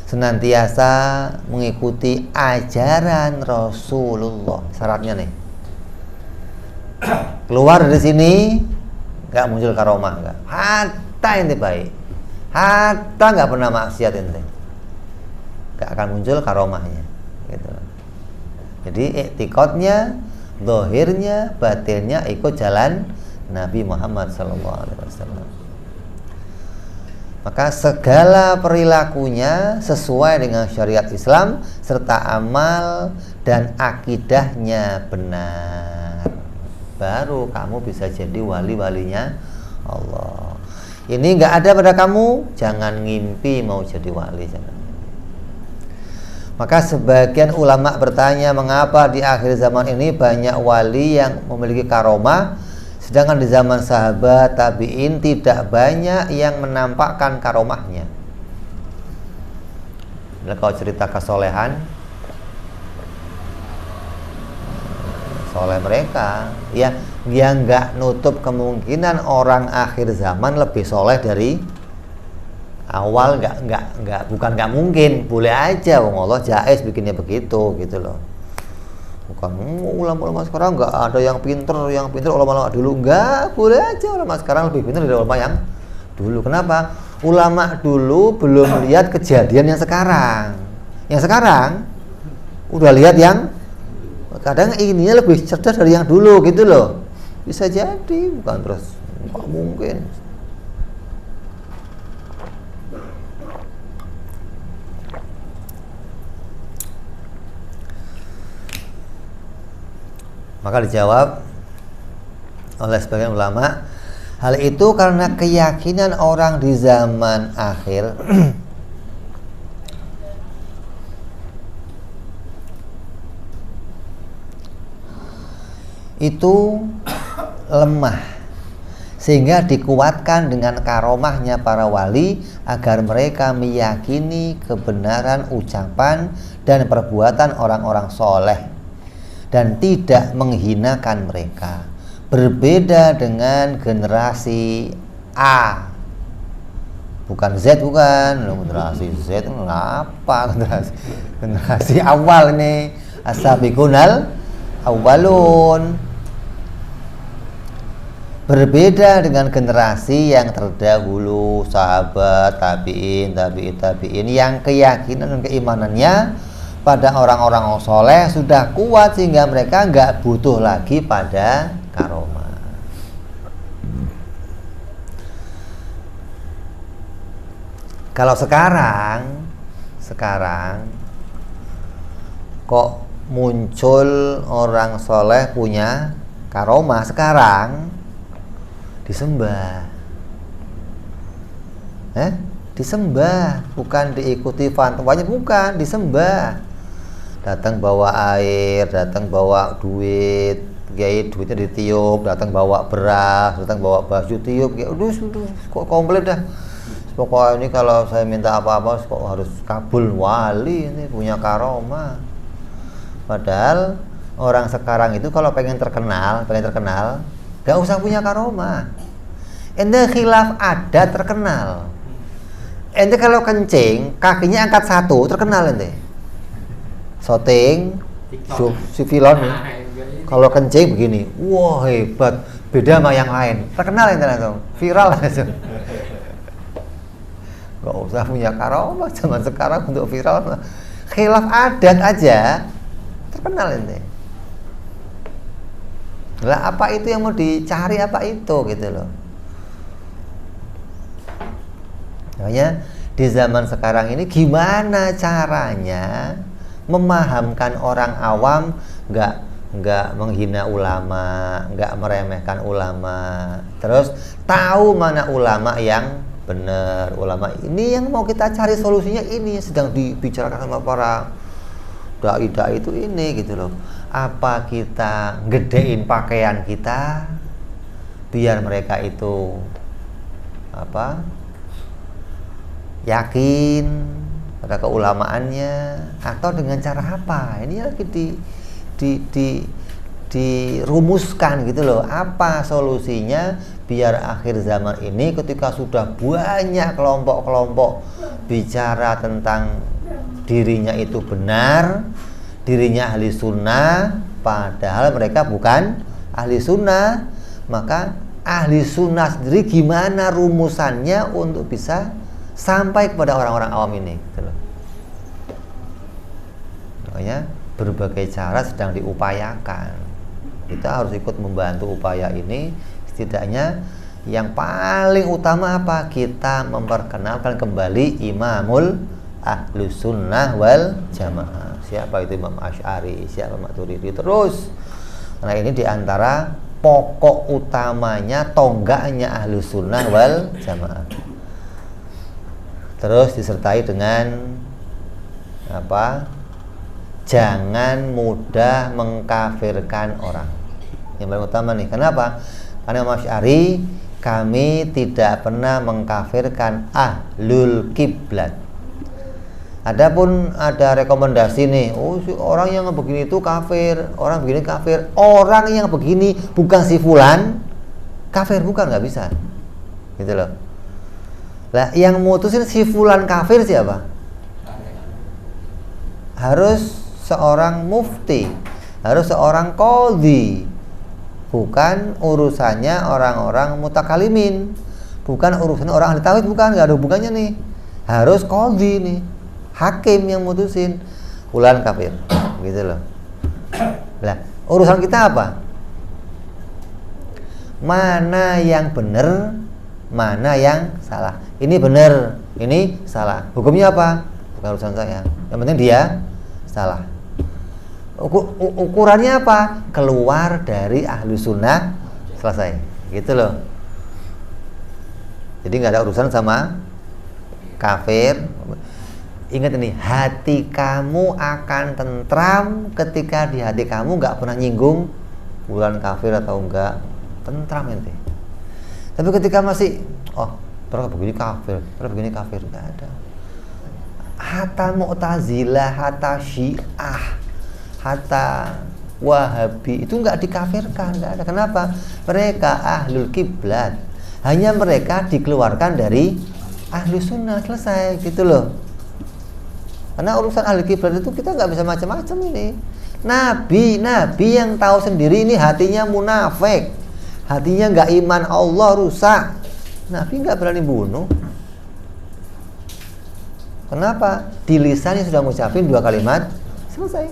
Speaker 1: senantiasa mengikuti ajaran Rasulullah. Syaratnya nih, keluar dari sini nggak muncul karomah, nggak. Hatta ente baik, hatta nggak pernah maksiat ente, nggak akan muncul karomahnya. Gitu. Jadi iktikadnya, zahirnya, batinnya ikut jalan Nabi Muhammad SAW. Maka segala perilakunya sesuai dengan syariat Islam serta amal dan akidahnya benar, baru kamu bisa jadi wali-walinya Allah. Ini nggak ada pada kamu, jangan ngimpi mau jadi wali, jangan. Maka sebagian ulama bertanya, mengapa di akhir zaman ini banyak wali yang memiliki karomah, sedangkan di zaman sahabat tabi'in tidak banyak yang menampakkan karomahnya. Kalau cerita kesolehan, soleh mereka, ya dia nggak nutup kemungkinan orang akhir zaman lebih soleh dari awal. Bukan nggak mungkin, boleh aja, wong Allah jaiz bikinnya begitu, gitu loh. Bukan ulama-ulama sekarang nggak ada yang pinter ulama-ulama dulu, nggak, boleh aja ulama sekarang lebih pinter dari ulama yang dulu. Kenapa? Ulama dulu belum lihat kejadian yang sekarang. Yang sekarang udah lihat yang kadang ininya lebih cerdas dari yang dulu, gitu loh. Bisa jadi, bukan terus nggak mungkin. Maka dijawab oleh sebagian ulama, hal itu karena keyakinan orang di zaman akhir itu lemah, sehingga dikuatkan dengan karomahnya para wali agar mereka meyakini kebenaran ucapan dan perbuatan orang-orang soleh dan tidak menghinakan mereka. Berbeda dengan generasi A, bukan Z, bukan. Generasi Z apa? Generasi awal ini, as-sabiqunal awwalun. Berbeda dengan generasi yang terdahulu, sahabat, tabi'in yang keyakinan dan keimanannya pada orang-orang soleh sudah kuat sehingga mereka nggak butuh lagi pada karomah. Kalau sekarang kok muncul orang soleh punya karomah, sekarang disembah, disembah, bukan diikuti fatwanya, bukan, disembah. Datang bawa air, datang bawa duit, duitnya ditiup, datang bawa beras, datang bawa baju, tiup, udah kok komplit dah. Pokoknya ini kalau saya minta apa-apa kok harus kabul, wali ini punya karomah. Padahal orang sekarang itu kalau pengen terkenal, gak usah punya karomah. Ente khilaf adat terkenal. Ente kalau kencing kakinya angkat satu terkenal ente. Syuting si film nih, kalau kencing begini, wah hebat, beda sama yang lain, terkenal ente langsung, viral langsung. Gak usah punya karomah zaman sekarang untuk viral. Khilaf adat aja terkenal ente. Lah apa itu yang mau dicari, apa itu, gitu loh. Makanya di zaman sekarang ini gimana caranya memahamkan orang awam, nggak menghina ulama, nggak meremehkan ulama, terus tahu mana ulama yang benar. Ulama ini yang mau kita cari solusinya, ini yang sedang dibicarakan sama para dai-dai itu ini gitu loh. Apa kita gedein pakaian kita biar mereka itu yakin pada keulamaannya, atau dengan cara apa? Ini lagi dirumuskan gitu loh. Apa solusinya biar akhir zaman ini ketika sudah banyak kelompok-kelompok bicara tentang dirinya itu benar, dirinya ahli sunnah, padahal mereka bukan ahli sunnah. Maka ahli sunnah sendiri gimana rumusannya untuk bisa sampai kepada orang-orang awam ini gitu loh. Makanya berbagai cara sedang diupayakan. Kita harus ikut membantu upaya ini. Setidaknya yang paling utama apa? Kita memperkenalkan kembali Imamul Ahlus Sunnah wal Jamaah. Siapa itu Imam Asy'ari, siapa Maturidi. Terus karena ini diantara pokok utamanya, tonggaknya Ahlus Sunnah wal Jamaah. Terus disertai dengan jangan mudah mengkafirkan orang. Yang paling utama nih. Kenapa? Karena Imam Asy'ari, kami tidak pernah mengkafirkan ahlul kiblat. Adapun ada rekomendasi nih, orang yang begini itu kafir, orang begini kafir, orang yang begini bukan si fulan kafir, bukan, nggak bisa, gitu loh. Lah yang mutusin si fulan kafir siapa? Harus seorang mufti, harus seorang qadhi, bukan urusannya orang-orang mutakalimin, bukan urusan orang ahli tauhid, bukan, nggak ada hubungannya nih. Harus qadhi nih, hakim yang mutusin fulan kafir, gitu loh. Lah urusan kita apa? Mana yang benar, mana yang salah. Ini benar, ini salah. Hukumnya apa? Bukan urusan saya. Yang penting dia salah. Ukurannya apa? Keluar dari ahlu sunnah, selesai. Gitu loh. Jadi nggak ada urusan sama kafir. Ingat ini, hati kamu akan tentram ketika di hati kamu nggak pernah nyinggung bulan kafir atau enggak, tentram ente. Tapi ketika masih mereka begini kafir, mereka begini kafir, nggak ada. Hatta Mu'tazilah, hatta Syiah, hatta Wahabi itu nggak dikafirkan, nggak ada. Kenapa? Mereka ahlul kiblat, hanya mereka dikeluarkan dari ahlu sunnah, selesai, gitu loh. Karena urusan ahli kiblat itu kita nggak bisa macam-macam ini. Nabi yang tahu sendiri ini hatinya munafik, hatinya nggak iman Allah, rusak. Nabi nggak berani bunuh. Kenapa? Di lisannya sudah ngucapin 2 kalimat, selesai.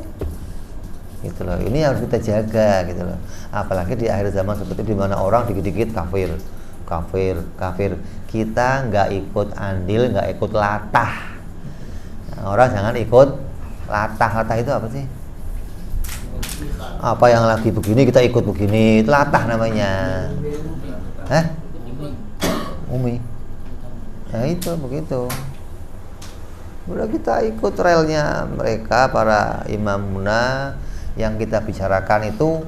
Speaker 1: Gitu loh. Ini harus kita jaga, gitu loh. Apalagi di akhir zaman seperti di mana orang dikit-dikit kafir. Kita nggak ikut andil, nggak ikut latah. Orang jangan ikut latah itu apa sih? Apa yang lagi begini kita ikut begini, itu latah namanya. Umi. Nah itu begitu. Udah kita ikut relnya mereka, para imamuna. Yang kita bicarakan itu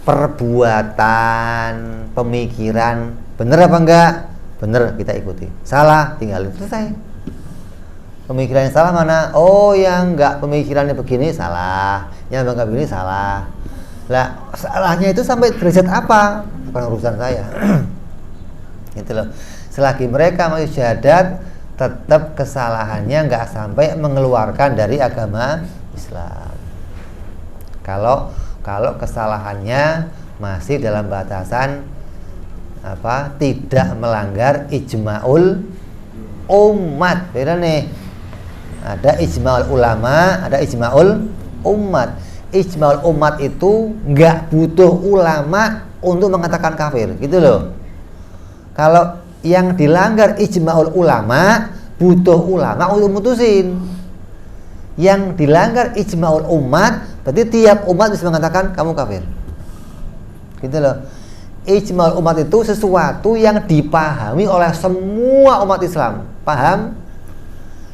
Speaker 1: perbuatan, pemikiran, bener apa enggak? Bener, kita ikuti. Salah, tinggalin, selesai. Pemikiran yang salah mana? Yang enggak pemikirannya begini salah, yang enggak begini salah. Lah, salahnya itu sampai derajat apa? Bukan urusan saya. Gitu loh. Selagi mereka masih syahadat, tetap kesalahannya enggak sampai mengeluarkan dari agama Islam. Kalau kesalahannya masih dalam batasan tidak melanggar ijma'ul umat. Beda nih. Ada ijma'ul ulama, ada ijma'ul umat. Ijma'ul umat itu nggak butuh ulama untuk mengatakan kafir, gitu loh. Kalau yang dilanggar ijma'ul ulama, butuh ulama untuk mutusin. yang dilanggar ijma'ul umat, berarti tiap umat bisa mengatakan kamu kafir. Gitu loh. Ijma'ul umat itu sesuatu yang dipahami oleh semua umat Islam. Paham?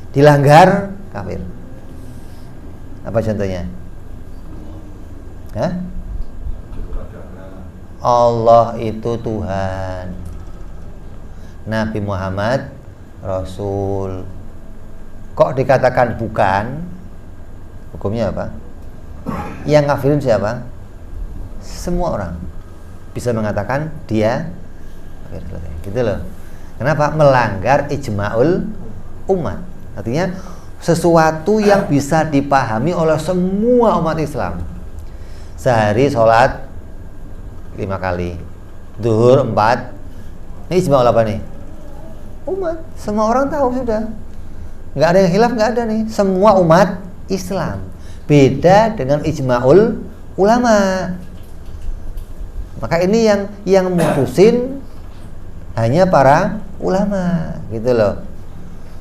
Speaker 1: Dilanggar kafir. Apa contohnya? Hah? Allah itu Tuhan, Nabi Muhammad Rasul. Kok dikatakan bukan? Hukumnya apa? Yang ngafirin siapa? Semua orang bisa mengatakan dia kafir. Gitu loh. Kenapa? Melanggar ijma'ul umat. Artinya sesuatu yang bisa dipahami oleh semua umat Islam. Sehari sholat 5 kali, zuhur 4. Ini ijma'ul apa nih? Umat. Semua orang tahu sudah. Nggak ada yang khilaf, nggak ada nih. Semua umat Islam. Beda dengan ijma'ul ulama. Maka ini yang mutusin hanya para ulama, gitu loh.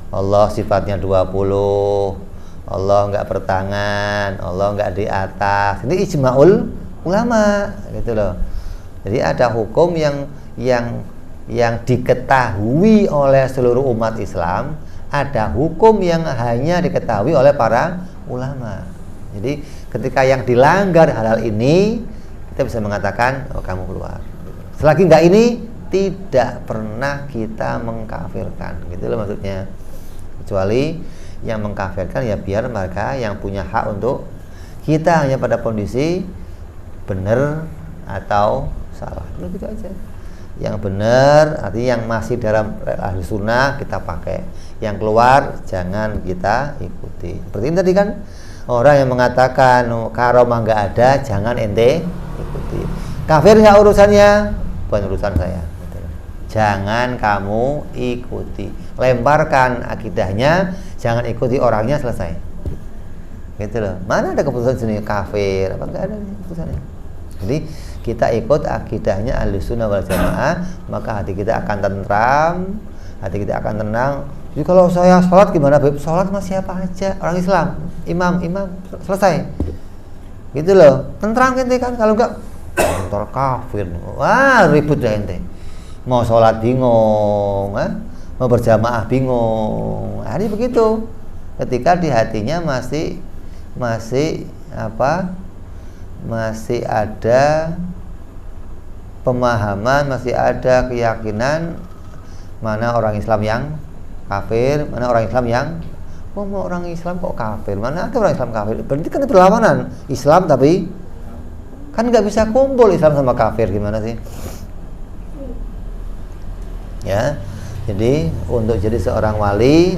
Speaker 1: Allah sifatnya 20, Allah nggak bertangan, Allah nggak di atas. Ini ijma'ul ulama, gitu loh. Jadi ada hukum yang diketahui oleh seluruh umat Islam, ada hukum yang hanya diketahui oleh para ulama. Jadi ketika yang dilanggar hal-hal ini, kita bisa mengatakan, oh kamu keluar. Selagi nggak ini, tidak pernah kita mengkafirkan, gitu loh maksudnya. Kecuali yang mengkafirkan ya biar mereka yang punya hak untuk, kita hanya pada kondisi benar atau salah, begitu aja. Yang benar artinya yang masih dalam ahli sunnah kita pakai, yang keluar jangan kita ikuti. Seperti ini tadi kan, orang yang mengatakan karomah nggak ada, jangan ente ikuti. Kafir nggak urusannya, bukan urusan saya. Jangan kamu ikuti, lemparkan akidahnya, jangan ikuti orangnya, selesai. Gitu loh. Mana ada keputusan sini kafir? Apa nggak ada keputusannya? Jadi kita ikut akidahnya Ahlussunnah wal Jamaah, maka hati kita akan tentram, hati kita akan tenang. Jadi kalau saya sholat gimana? Sholat sama siapa aja, orang Islam, imam, selesai. Gitu loh, tentram ente kan. Kalau enggak, ntar kafir. Wah, ribut dah ente. Mau sholat bingung, mau berjamaah bingung. Nah, ini begitu. Ketika di hatinya masih ada pemahaman, masih ada keyakinan mana orang Islam yang kafir, mana orang Islam yang mau orang Islam kok kafir, mana ada orang Islam kafir. Berarti kan itu berlawanan Islam, tapi kan nggak bisa kumpul Islam sama kafir, gimana sih? Ya, jadi untuk jadi seorang wali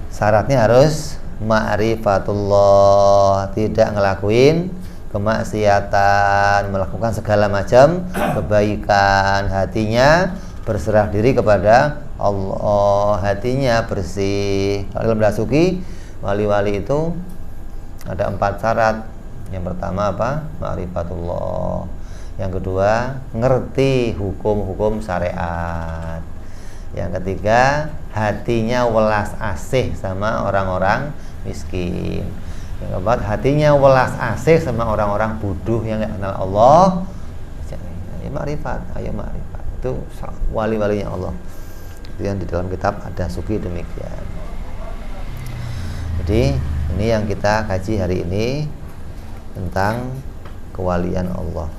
Speaker 1: syaratnya harus ma'rifatullah, tidak ngelakuin kemaksiatan, melakukan segala macam kebaikan, hatinya berserah diri kepada Allah, hatinya bersih. Kalau dalam Dasuki, wali-wali itu ada 4 syarat. Yang pertama apa? Ma'rifatullah. Yang kedua, ngerti hukum-hukum syariat. Yang ketiga, hatinya welas asih sama orang-orang miskin. Yang keempat, hatinya welas asih sama orang-orang bodoh yang nggak kenal Allah. Ya, ma'rifat, ayo ma'rifat. Itu wali-walinya Allah. Itu yang di dalam kitab Ad-Dasuki demikian. Jadi ini yang kita kaji hari ini tentang kewalian Allah.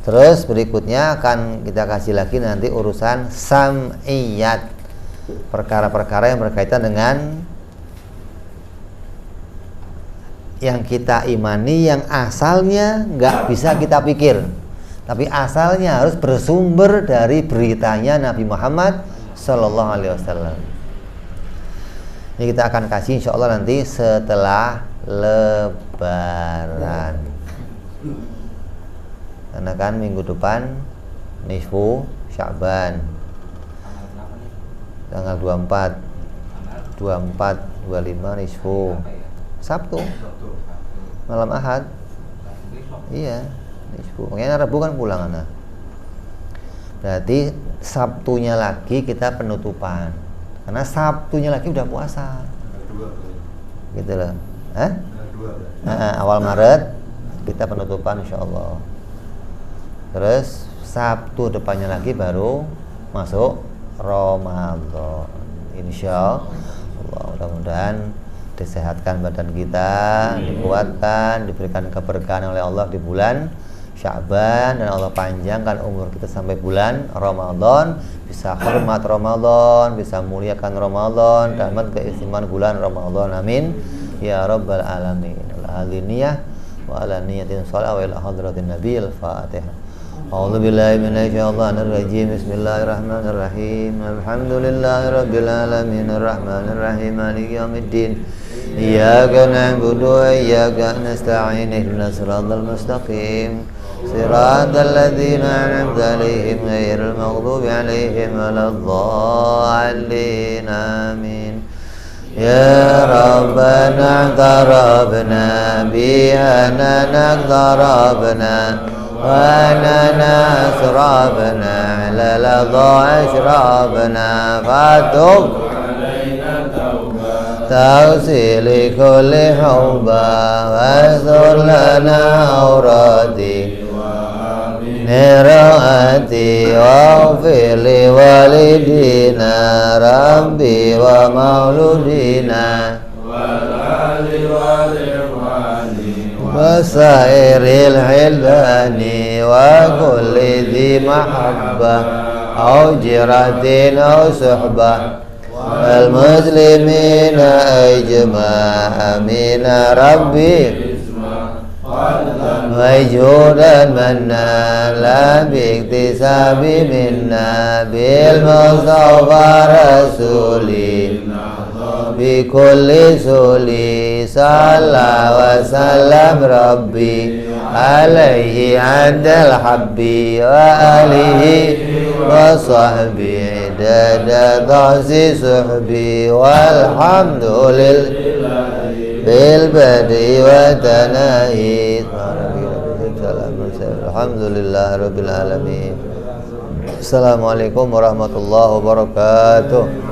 Speaker 1: Terus berikutnya akan kita kasih lagi nanti urusan sam'iyat, perkara-perkara yang berkaitan dengan yang kita imani, yang asalnya nggak bisa kita pikir, tapi asalnya harus bersumber dari beritanya Nabi Muhammad Sallallahu Alaihi Wasallam. Ini kita akan kasih insya Allah nanti setelah Lebaran. Karena kan minggu depan nisfu Sya'ban, tanggal 24, 25 nisfu Sabtu, malam Ahad. Iya, nisfu. Makanya Rabu kan pulang anak. Berarti Sabtunya lagi kita penutupan. Karena Sabtunya lagi udah puasa. Gitu loh. Awal Maret kita penutupan insya Allah. Terus Sabtu depannya lagi baru masuk Ramadan. Insya Allah, mudah-mudahan disehatkan badan kita, dikuatkan, diberikan keberkahan oleh Allah di bulan Sya'ban, dan Allah panjangkan umur kita sampai bulan Ramadan, bisa hormat Ramadan, bisa muliakan Ramadan, dan keistimewaan bulan Ramadan. Amin ya rabbal alamin. Al-aliniyah wa ala niyatin shalah wa ila hadratin nabiyil Fatihah. A'udzu billahi minasyaitonir rajim. Bismillahirrahmanirrahim. Alhamdulillahirabbil alamin arrahmanir rahim maliki yaumiddin. Iyyaka na'budu wa iyyaka nasta'in. Ihdinas siratal mustaqim. Siratal ladzina an'amta 'alaihim ghairil maghdubi 'alaihim waladdallin. Amin. Ya Rabbana qarabna bi anana qarabna وأننا أسرابنا على لظى أشرابنا فاتب توصيل كل حوبا واستر لنا عوراتي نراتي واغفر لوالدينا ربي ومولودينا وسائر الحلان وكل ذي محبة أو جرة أو صحبة المسلمين أجمع أمين ربي وجودا منا لا باكتساب منا بالمصطفى رسولي بكل سولي صلى وسلم ربي عليه عند الحب وآله وصحبه عدد ضعف صحبي والحمد لله بالبدء وتناهي الحمد لله رب العالمين. Assalamualaikum warahmatullahi wabarakatuh.